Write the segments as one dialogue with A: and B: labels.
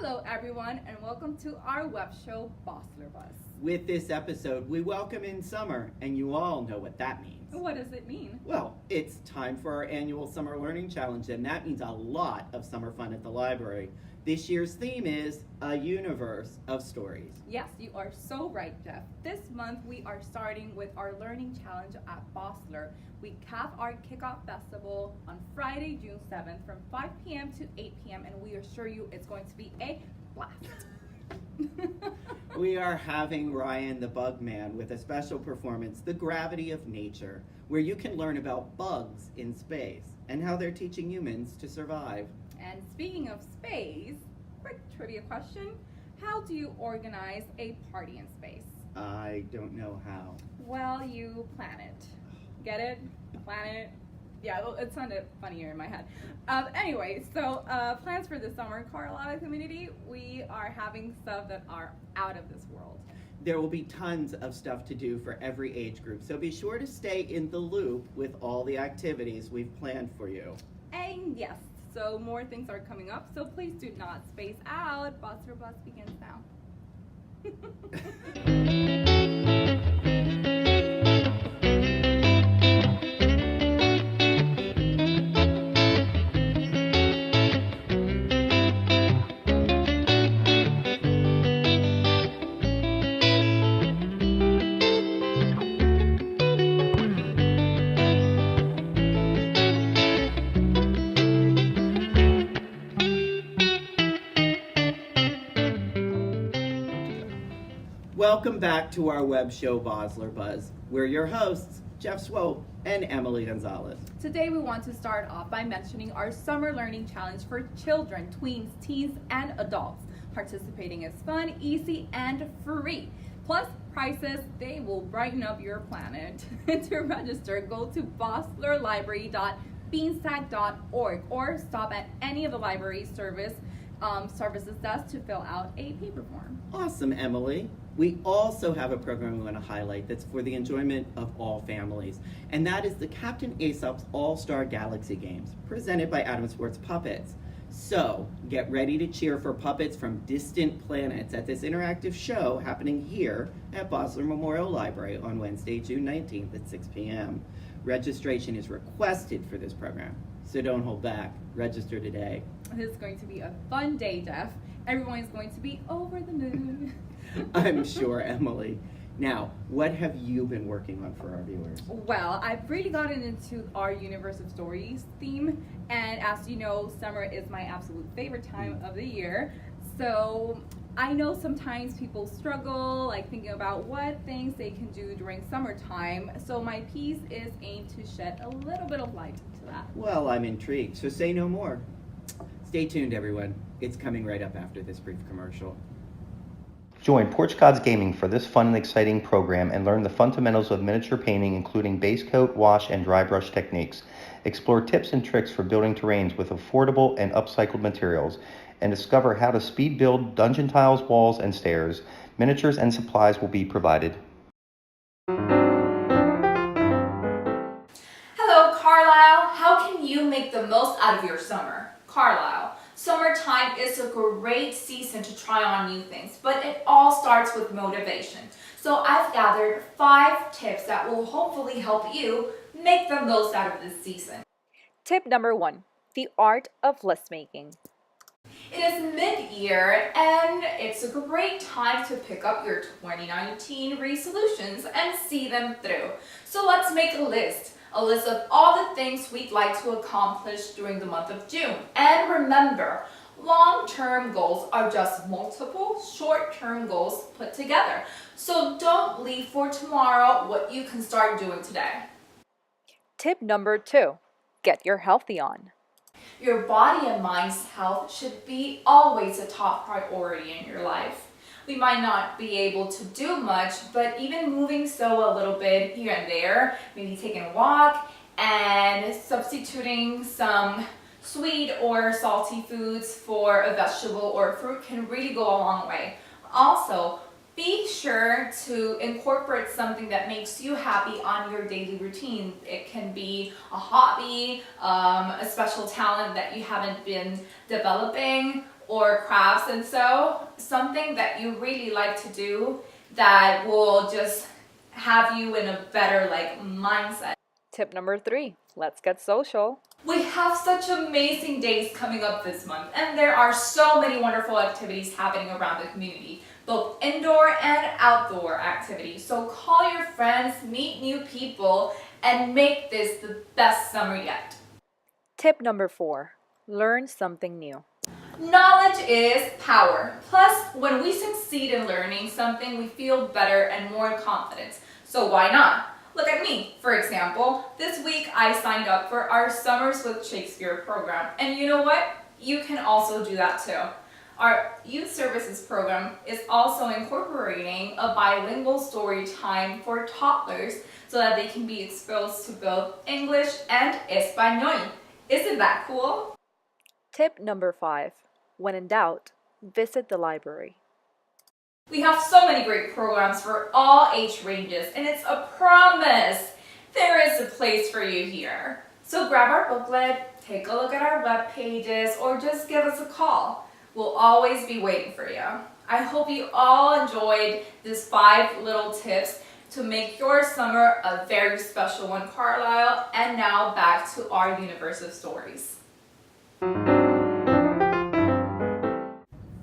A: Hello everyone and welcome to our web show Bosler Buzz.
B: With this episode, we welcome in summer, and you all know what that means.
A: What does it mean?
B: Well, it's time for our annual Summer Learning Challenge, and that means a lot of summer fun at the library. This year's theme is A Universe of Stories.
A: Yes, you are so right, Jeff. This month we are starting with our learning challenge at Bosler. We cap our kickoff festival on Friday, June 7th from 5 p.m. to 8 p.m. and we assure you it's going to be a blast.
B: We are having Ryan the Bug Man with a special performance, The Gravity of Nature, where you can learn about bugs in space and how they're teaching humans to survive.
A: And speaking of space, quick trivia question. How do you organize a party in space?
B: I don't know how.
A: Well, you plan it. Get it? Plan it? Yeah, it sounded funnier in my head. Anyway, so plans for the summer Carlisle community, we are having stuff that are out of this world.
B: There will be tons of stuff to do for every age group, so be sure to stay in the loop with all the activities we've planned for you.
A: And yes, so more things are coming up, so please do not space out. Bosler Bus begins now.
B: Welcome back to our web show, Bosler Buzz. We're your hosts, Jeff Swope and Emily Gonzalez.
A: Today we want to start off by mentioning our summer learning challenge for children, tweens, teens, and adults. Participating is fun, easy, and free. Plus prizes, they will brighten up your planet. To register, go to boslerlibrary.beanstack.org or stop at any of the library services desks to fill out a paper form.
B: Awesome, Emily. We also have a program we want to highlight that's for the enjoyment of all families, and that is the Captain Aesop's All-Star Galaxy Games, presented by Adam Sports Puppets. So, get ready to cheer for puppets from distant planets at this interactive show happening here at Bosler Memorial Library on Wednesday, June 19th at 6 p.m. Registration is requested for this program, so don't hold back. Register today.
A: This is going to be a fun day, Jeff. Everyone is going to be over the moon.
B: I'm sure, Emily. Now, what have you been working on for our viewers?
A: Well, I've really gotten into our Universe of Stories theme, and as you know, summer is my absolute favorite time of the year. So I know sometimes people struggle, like thinking about what things they can do during summertime. So my piece is aimed to shed a little bit of light to that.
B: Well, I'm intrigued, so say no more. Stay tuned, everyone. It's coming right up after this brief commercial.
C: Join Porch Gods Gaming for this fun and exciting program and learn the fundamentals of miniature painting, including base coat, wash, and dry brush techniques. Explore tips and tricks for building terrains with affordable and upcycled materials, and discover how to speed build dungeon tiles, walls, and stairs. Miniatures and supplies will be provided.
A: Hello, Carlisle. How can you make the most out of your summer? Carlisle. Summertime is a great season to try on new things, but it all starts with motivation. So I've gathered 5 tips that will hopefully help you make the most out of this season.
D: Tip number 1, the art of list making.
A: It is mid-year and it's a great time to pick up your 2019 resolutions and see them through. So let's make a list of all the things we'd like to accomplish during the month of June. And remember, long-term goals are just multiple short-term goals put together. So don't leave for tomorrow what you can start doing today.
D: Tip number 2, get your healthy on.
A: Your body and mind's health should be always a top priority in your life. We might not be able to do much, but even moving a little bit here and there, maybe taking a walk and substituting some sweet or salty foods for a vegetable or fruit can really go a long way. Also, be sure to incorporate something that makes you happy on your daily routine. It can be a hobby, a special talent that you haven't been developing, or crafts and so, something that you really like to do that will just have you in a better mindset.
D: Tip number 3, let's get social.
A: We have such amazing days coming up this month, and there are so many wonderful activities happening around the community, both indoor and outdoor activities. So call your friends, meet new people, and make this the best summer yet.
D: Tip number 4, learn something new.
A: Knowledge is power. Plus, when we succeed in learning something, we feel better and more confident. So why not? Look at me, for example. This week I signed up for our Summers with Shakespeare program. And you know what? You can also do that too. Our youth services program is also incorporating a bilingual story time for toddlers so that they can be exposed to both English and Espanol. Isn't that cool?
D: Tip number 5, when in doubt, visit the library.
A: We have so many great programs for all age ranges, and it's a promise. There is a place for you here. So grab our booklet, take a look at our web pages, or just give us a call. We'll always be waiting for you. I hope you all enjoyed these 5 little tips to make your summer a very special one, Carlisle. And now back to our universe of stories.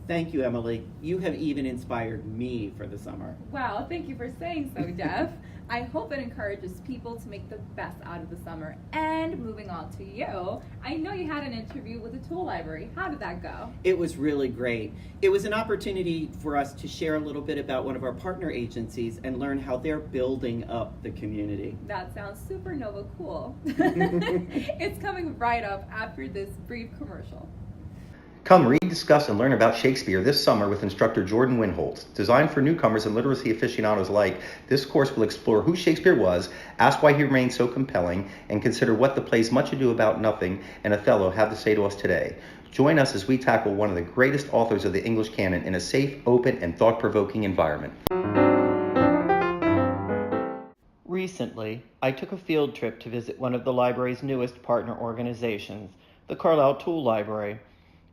B: Thank you, Emily. You have even inspired me for the summer.
E: Wow, thank you for saying so, Jeff. I hope it encourages people to make the best out of the summer. And moving on to you, I know you had an interview with the Tool Library. How did that go?
B: It was really great. It was an opportunity for us to share a little bit about one of our partner agencies and learn how they're building up the community.
E: That sounds supernova cool. It's coming right up after this brief commercial.
C: Come read, discuss, and learn about Shakespeare this summer with instructor Jordan Winholtz. Designed for newcomers and literacy aficionados alike, this course will explore who Shakespeare was, ask why he remained so compelling, and consider what the plays Much Ado About Nothing and Othello have to say to us today. Join us as we tackle one of the greatest authors of the English canon in a safe, open, and thought-provoking environment.
B: Recently, I took a field trip to visit one of the library's newest partner organizations, the Carlisle Tool Library.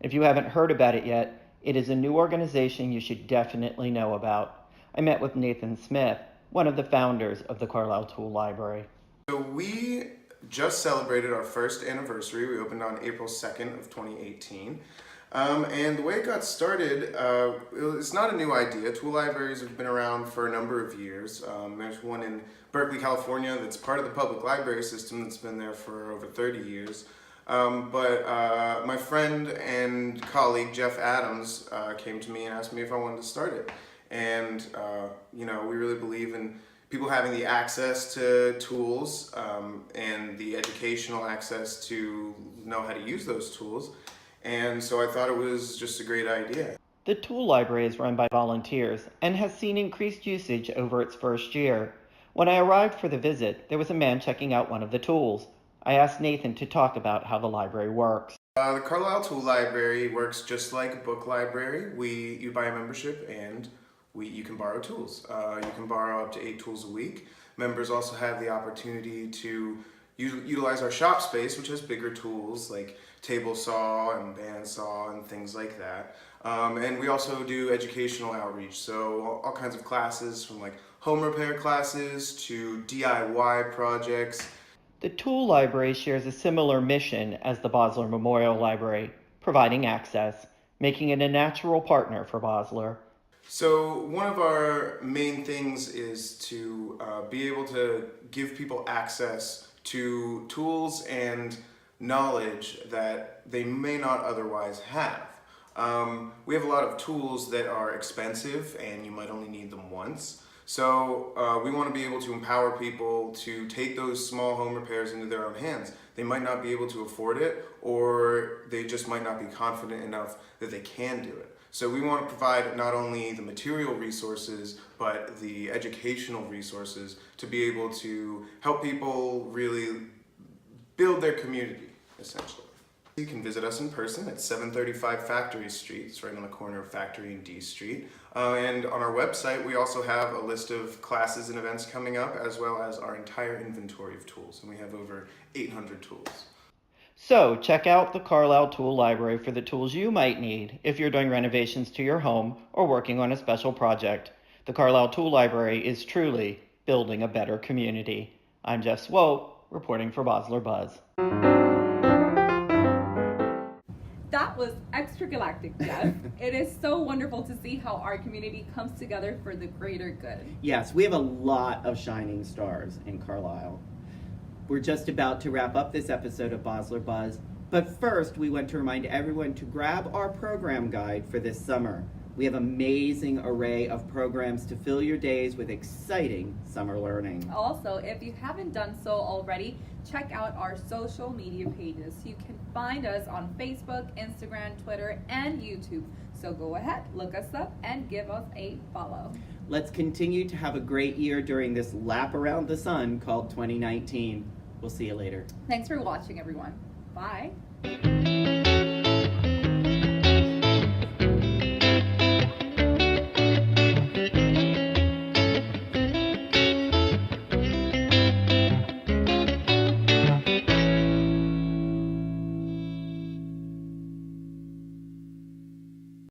B: If you haven't heard about it yet, it is a new organization you should definitely know about. I met with Nathan Smith, one of the founders of the Carlisle Tool Library.
F: So we just celebrated our first anniversary. We opened on April 2nd of 2018. And the way it got started, it's not a new idea. Tool libraries have been around for a number of years. There's one in Berkeley, California that's part of the public library system that's been there for over 30 years. But my friend and colleague Jeff Adams came to me and asked me if I wanted to start it. And we really believe in people having the access to tools and the educational access to know how to use those tools. And so I thought it was just a great idea.
B: The Tool Library is run by volunteers and has seen increased usage over its first year. When I arrived for the visit, there was a man checking out one of the tools. I asked Nathan to talk about how the library works.
F: The Carlisle Tool Library works just like a book library. You buy a membership and you can borrow tools. You can borrow up to 8 tools a week. Members also have the opportunity to utilize our shop space, which has bigger tools like table saw and bandsaw and things like that. And we also do educational outreach, so all kinds of classes from like home repair classes to DIY projects.
B: The Tool Library shares a similar mission as the Bosler Memorial Library, providing access, making it a natural partner for Bosler.
F: So one of our main things is to be able to give people access to tools and knowledge that they may not otherwise have. We have a lot of tools that are expensive and you might only need them once. So we want to be able to empower people to take those small home repairs into their own hands. They might not be able to afford it, or they just might not be confident enough that they can do it. So we want to provide not only the material resources, but the educational resources to be able to help people really build their community, essentially. You can visit us in person at 735 Factory Street. It's right on the corner of Factory and D Street. And on our website, we also have a list of classes and events coming up, as well as our entire inventory of tools. And we have over 800 tools.
B: So check out the Carlisle Tool Library for the tools you might need if you're doing renovations to your home or working on a special project. The Carlisle Tool Library is truly building a better community. I'm Jeff Swope, reporting for Bosler Buzz.
E: That was extragalactic, Jeff. It is so wonderful to see how our community comes together for the greater good.
B: Yes, we have a lot of shining stars in Carlisle. We're just about to wrap up this episode of Bosler Buzz, but first we want to remind everyone to grab our program guide for this summer. We have an amazing array of programs to fill your days with exciting summer learning.
E: Also, if you haven't done so already, check out our social media pages. You can find us on Facebook, Instagram, Twitter, and YouTube. So go ahead, look us up, and give us a follow.
B: Let's continue to have a great year during this lap around the sun called 2019. We'll see you later.
E: Thanks for watching, everyone. Bye.